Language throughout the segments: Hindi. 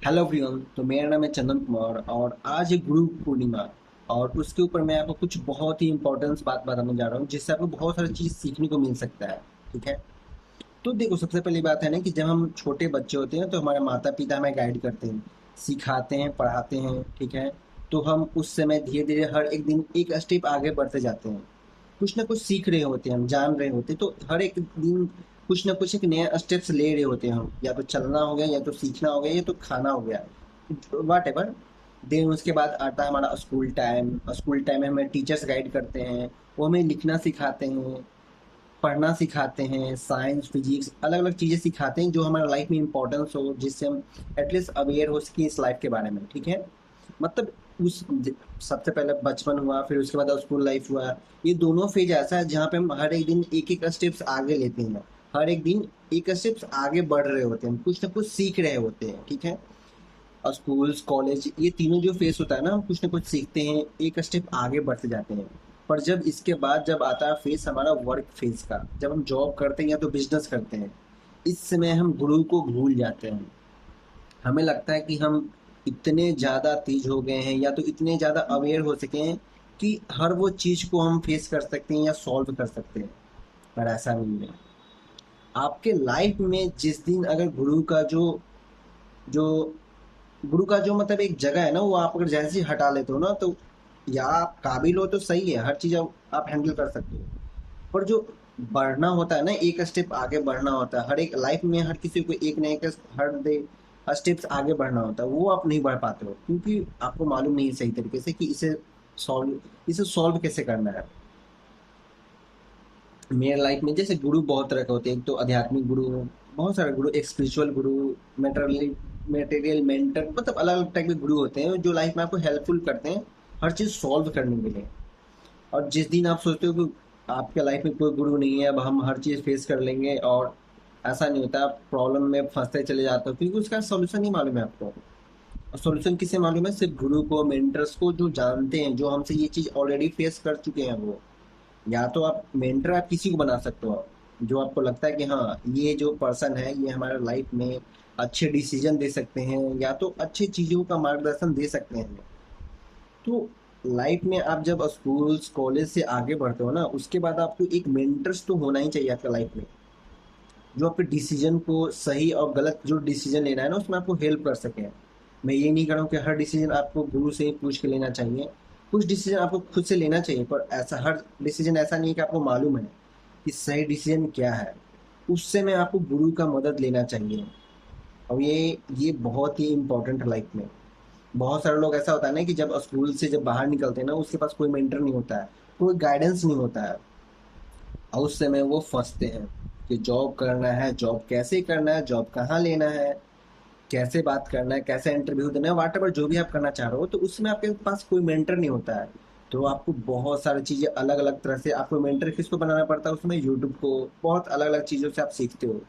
Hello everyone. तो मेरा नाम है चंदन कुमार और आज है गुरु पूर्णिमा। और उसके ऊपर मैं आपको कुछ बहुत ही इंपॉर्टेंट बात बताने जा रहा हूँ जिससे आपको बहुत सारी चीज़ सीखने को मिल सकता है। ठीक है। तो देखो, सबसे पहली बात है ना कि जब हम छोटे बच्चे होते हैं तो हमारे माता पिता हमें गाइड करते हैं, सिखाते हैं, पढ़ाते हैं। ठीक है। तो हम उस समय धीरे धीरे हर एक दिन एक स्टेप आगे बढ़ते जाते हैं। कुछ ना कुछ सीख रहे होते हैं, हम जान रहे होते हैं, तो हर एक दिन कुछ ना कुछ एक नया स्टेप्स ले रहे होते हैं हम। या तो चलना हो गया, या तो सीखना हो गया, या तो खाना हो गया, वाट एवर। देन उसके बाद आता है हमारा स्कूल टाइम। स्कूल टाइम में हमें टीचर्स गाइड करते हैं। वो हमें लिखना सिखाते हैं, पढ़ना सिखाते हैं, साइंस फिजिक्स अलग अलग चीज़ें सिखाते हैं जो हमारे लाइफ में इंपॉर्टेंस हो, जिससे हम एटलीस्ट अवेयर हो सके इस लाइफ के बारे में। ठीक है। मतलब उस सबसे पहले बचपन हुआ, फिर उसके बाद स्कूल लाइफ हुआ। ये दोनों फेज ऐसा है जहाँ पे हम हर एक दिन एक एक स्टेप्स आगे लेते हैं। हर एक दिन एक स्टेप्स आगे बढ़ रहे होते हैं, कुछ ना कुछ सीख रहे होते हैं। ठीक है। और स्कूल्स कॉलेज ये तीनों जो फेस होता है ना, हम कुछ ना कुछ सीखते हैं, एक स्टेप आगे बढ़ते जाते हैं। पर जब इसके बाद जब आता है फेस हमारा वर्क फेस का, जब हम जॉब करते हैं या तो बिजनेस करते हैं, इस समय हम गुरु को भूल जाते हैं। हमें लगता है कि हम इतने ज़्यादा तेज हो गए हैं या तो इतने ज़्यादा अवेयर हो सके हैं कि हर वो चीज़ को हम फेस कर सकते हैं या सॉल्व कर सकते हैं। पर ऐसा नहीं है। आपके लाइफ में जिस दिन अगर जो गुरु का जो मतलब एक जगह है ना, वो आप अगर जैसे ही हटा लेते हो ना, तो या आप काबिल हो तो सही है, हर चीज़ आप हैंडल कर सकते हो। पर जो बढ़ना होता है ना, एक स्टेप आगे बढ़ना होता है, हर एक लाइफ में हर किसी को एक ना एक हर डे स्टेप्स आगे बढ़ना होता है, वो आप नहीं बढ़ पाते हो क्योंकि आपको मालूम नहीं है सही तरीके से कि इसे सॉल्व कैसे करना है। मेरे लाइफ में जैसे गुरु बहुत तरह के होते हैं। एक तो आध्यात्मिक गुरु, बहुत सारे गुरु, एक स्पिरिचुअल गुरु, मेटेरियल मेटेरियल मेंटर, मतलब अलग अलग टाइप के गुरु होते हैं जो लाइफ में आपको हेल्पफुल करते हैं हर चीज़ सॉल्व करने के लिए। और जिस दिन आप सोचते हो कि आपके लाइफ में कोई गुरु नहीं है, अब हम हर चीज़ फेस कर लेंगे, और ऐसा नहीं होता, आप प्रॉब्लम में फंसते चले जाते हो क्योंकि उसका सॉल्यूशन नहीं मालूम है आपको। और सॉल्यूशन किसे मालूम है? सिर्फ गुरु को, मेंटर्स को, जो जानते हैं, जो हमसे ये चीज़ ऑलरेडी फेस कर चुके हैं वो। या तो आप मेंटर आप किसी को बना सकते हो, आप जो आपको लगता है कि हाँ, ये जो पर्सन है ये हमारे लाइफ में अच्छे डिसीजन दे सकते हैं या तो अच्छी चीज़ों का मार्गदर्शन दे सकते हैं। तो लाइफ में आप जब स्कूल्स कॉलेज से आगे बढ़ते हो ना, उसके बाद आपको एक मेंटर्स तो होना ही चाहिए आपके लाइफ में, जो आपके डिसीजन को सही और गलत जो डिसीजन लेना है ना उसमें आपको हेल्प कर सके। मैं ये नहीं कह रहा हूँ कि हर डिसीजन आपको गुरु से ही पूछ के लेना चाहिए। कुछ डिसीजन आपको खुद से लेना चाहिए, पर ऐसा हर डिसीजन ऐसा नहीं है कि आपको मालूम है कि सही डिसीजन क्या है। उससे में आपको गुरु का मदद लेना चाहिए। और ये बहुत ही इम्पोर्टेंट है लाइफ में। बहुत सारे लोग, ऐसा होता है ना कि जब स्कूल से जब बाहर निकलते हैं ना, उसके पास कोई मेंटर नहीं होता है, कोई गाइडेंस नहीं होता है। और उस समय वो फंसते हैं कि जॉब करना है, जॉब कैसे करना है, जॉब कहाँ लेना है, कैसे बात करना है, कैसे इंटरव्यू देना है, वाट एवर जो भी आप करना चाह रहे हो, तो उसमें आपके पास कोई मेंटर नहीं होता है। तो आपको बहुत सारी चीज़ें अलग अलग तरह से, आपको मेंटर किसको बनाना पड़ता है उसमें, यूट्यूब को, बहुत अलग अलग चीज़ों से आप सीखते हो।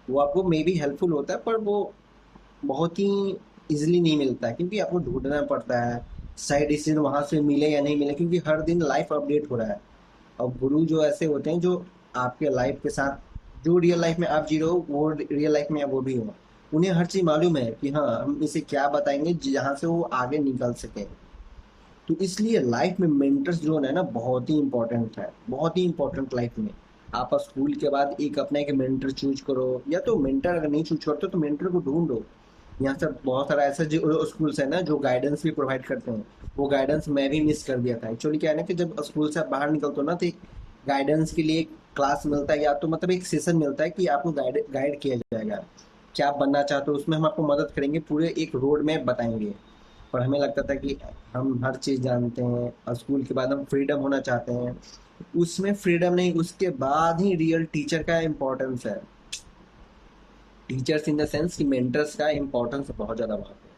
वो आपको मे बी हेल्पफुल होता है, पर वो बहुत ही इजीली नहीं मिलता है क्योंकि आपको ढूंढना पड़ता है सही डिसीजन वहाँ से मिले या नहीं मिले, क्योंकि हर दिन लाइफ अपडेट हो रहा है। और गुरु जो ऐसे होते हैं जो आपके लाइफ के साथ, जो रियल लाइफ में आप जी रहे हो वो रियल लाइफ में वो भी हो। उन्हें हर चीज़ मालूम है कि हाँ, हम इसे क्या बताएंगे जहाँ से वो आगे निकल सके। तो इसलिए लाइफ में मेंटर्स जो है ना, बहुत ही इंपॉर्टेंट है, बहुत ही इंपॉर्टेंट लाइफ में। आप स्कूल के बाद एक अपना एक मेंटर चूज करो, या तो मेंटर अगर नहीं चूज करते तो मेंटर को ढूंढो। यहाँ से बहुत सारा ऐसा जो स्कूल्स है ना जो गाइडेंस भी प्रोवाइड करते हैं, वो गाइडेंस मैं भी मिस कर दिया था। एक्चुअली क्या है ना कि जब स्कूल से आप बाहर निकलते हो ना, तो एक गाइडेंस के लिए एक क्लास मिलता है, या तो मतलब एक सेशन मिलता है कि आपको गाइड गाइड किया जाएगा, क्या आप बनना चाहते हो, उसमें हम आपको मदद करेंगे, पूरे एक रोड मैप बताएंगे। पर हमें लगता था कि हम हर चीज़ जानते हैं और स्कूल के बाद हम फ्रीडम होना चाहते हैं। उसमें फ्रीडम नहीं, उसके बाद ही रियल टीचर का इम्पोर्टेंस है। टीचर्स इन द सेंस कि मेंटर्स का इम्पोर्टेंस बहुत ज़्यादा वहाँ पे।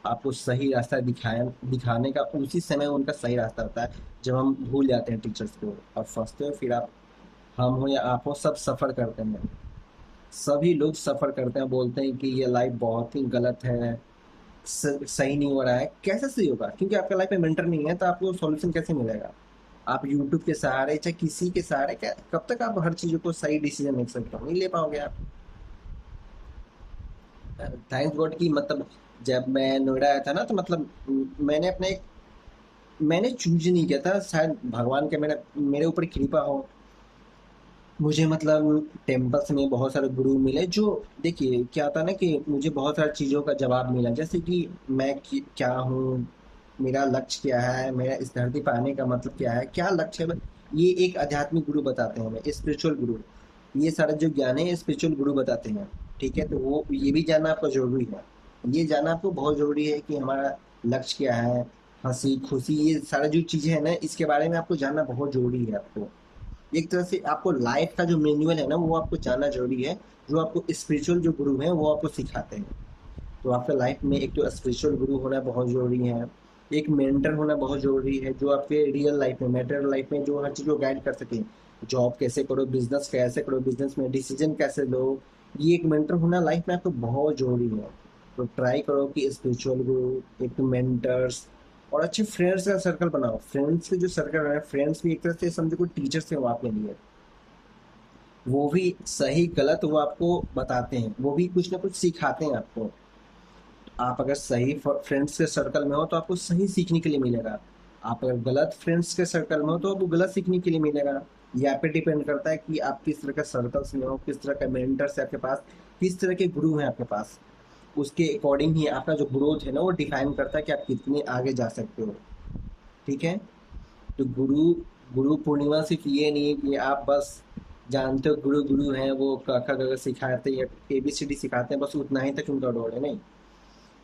आपको सही रास्ता दिखाने का उसी समय उनका सही रास्ता होता है, जब हम भूल जाते हैं टीचर्स को और फंसते हो। फिर आप, हम हो या आप हो, सब सफ़र करते हैं। सभी लोग सफ़र करते हैं, बोलते हैं कि ये लाइफ बहुत ही गलत है, सही नहीं हो रहा है। कैसे सही होगा? क्योंकि आपका लाइफ में मेंटर नहीं है, तो आपको सॉल्यूशन कैसे मिलेगा? आप यूट्यूब के सहारे चाहे किसी के सहारे, क्या कब तक आप हर चीज़ों को सही डिसीजन ले सकते हो? नहीं ले पाओगे आप। थैंक्स गॉड कि मतलब जब मैं नोएडा आया था ना, तो मतलब मैंने चूज नहीं किया था, शायद भगवान के मेरे ऊपर कृपा हो। मुझे मतलब टेम्पल्स में बहुत सारे गुरु मिले, जो देखिए क्या था ना कि मुझे बहुत सारी चीज़ों का जवाब मिला, जैसे कि क्या हूँ, मेरा लक्ष्य क्या है, मेरा इस धरती पर आने का मतलब क्या है, क्या लक्ष्य है। ये एक आध्यात्मिक गुरु बताते हैं हमें, स्पिरिचुअल गुरु। ये सारा जो ज्ञान है स्पिरिचुअल गुरु बताते हैं। ठीक है, तो वो ये भी जानना आपको जरूरी है। ये जानना आपको बहुत जरूरी है कि हमारा लक्ष्य क्या है, हंसी खुशी, ये सारा जो चीज़ें हैं ना, इसके बारे में आपको जानना बहुत जरूरी है आपको। एक तरह से आपको लाइफ का जो मैनुअल है ना, वो आपको जानना जरूरी है, जो आपको स्पिरिचुअल जो गुरु हैं वो आपको सिखाते हैं। तो आपके लाइफ में एक तो स्पिरिचुअल गुरु होना बहुत जरूरी है, एक मेंटर होना बहुत जरूरी है, जो आपके रियल लाइफ में, मैटर लाइफ में जो हर चीज़ को गाइड कर सके। जॉब कैसे करो, बिजनेस कैसे करो, बिजनेस में डिसीजन कैसे लो, ये एक मेंटर होना लाइफ में आपको बहुत जरूरी है। तो ट्राई करो कि स्पिरिचुअल गुरु, एक मेंटर्स और अच्छे फ्रेंड्स का सर्कल बनाओ। फ्रेंड्स के जो सर्कल है, फ्रेंड्स भी एक तरह से समझो कोई टीचर्स है वो आपके लिए। वो भी सही गलत वो आपको बताते हैं, वो भी कुछ ना कुछ सिखाते हैं आपको। आप अगर सही फ्रेंड्स के सर्कल में हो तो आपको सही सीखने के लिए मिलेगा। आप अगर गलत फ्रेंड्स के सर्कल में हो तो आपको गलत सीखने के लिए मिलेगा। ये आप पे डिपेंड करता है कि आप किस तरह का सर्कल्स में हो, किस तरह का मेंटर्स है आपके पास, किस तरह के गुरु हैं आपके पास। उसके अकॉर्डिंग ही आपका जो ग्रोथ है ना, वो डिफाइन करता है कि आप कितने आगे जा सकते हो। ठीक है, तो गुरु गुरु पूर्णिमा सिर्फ ये नहीं है कि आप बस जानते हो गुरु गुरु हैं, वो क ख ग घ सिखाते हैं, ABCD सिखाते हैं, बस उतना ही तक उनका रोल है, नहीं।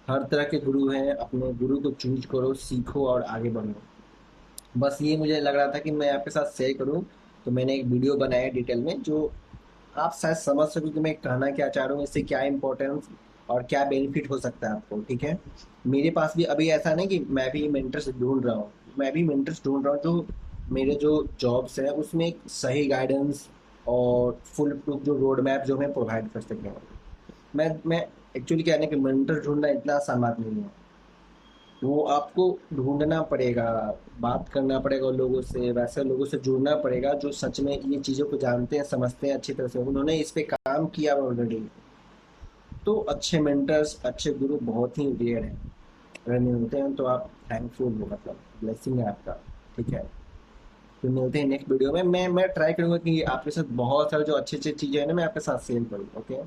हर तरह के गुरु हैं, अपने गुरु को चूज करो, सीखो और आगे बढ़ो। बस ये मुझे लग रहा था कि मैं आपके साथ शेयर करूं, तो मैंने एक वीडियो बनाया डिटेल में, जो आप शायद समझ सको कि मैं कहना क्या चाह रहा हूँ, इससे क्या इंपॉर्टेंस और क्या बेनिफिट हो सकता है आपको। ठीक है, मेरे पास भी अभी ऐसा नहीं कि मैं भी मेंटर्स ढूंढ रहा हूँ, मैं भी मेंटर्स ढूंढ रहा हूँ जो मेरे जो जॉब्स है उसमें एक सही गाइडेंस और फुल प्रूफ जो रोड मैप जो मैं प्रोवाइड कर सकें। मैं एक्चुअली क्या है ना कि मेंटर ढूंढना इतना आसान बात नहीं है। वो आपको ढूंढना पड़ेगा, बात करना पड़ेगा लोगों से, वैसे लोगों से जुड़ना पड़ेगा जो सच में ये चीज़ों को जानते हैं, समझते हैं अच्छी तरह से, उन्होंने इस पे काम किया ऑलरेडी। तो अच्छे मेंटर्स, अच्छे गुरु बहुत ही रेयर हैं। अगर मिलते हैं तो आप थैंकफुल हो, मतलब ब्लेसिंग है आपका। ठीक है, तो मिलते हैं नेक्स्ट वीडियो में। मैं ट्राई करूंगा कि आपके साथ बहुत सारे जो अच्छी अच्छी चीज़ें हैं ना, मैं आपके साथ शेयर करूँ। ओके।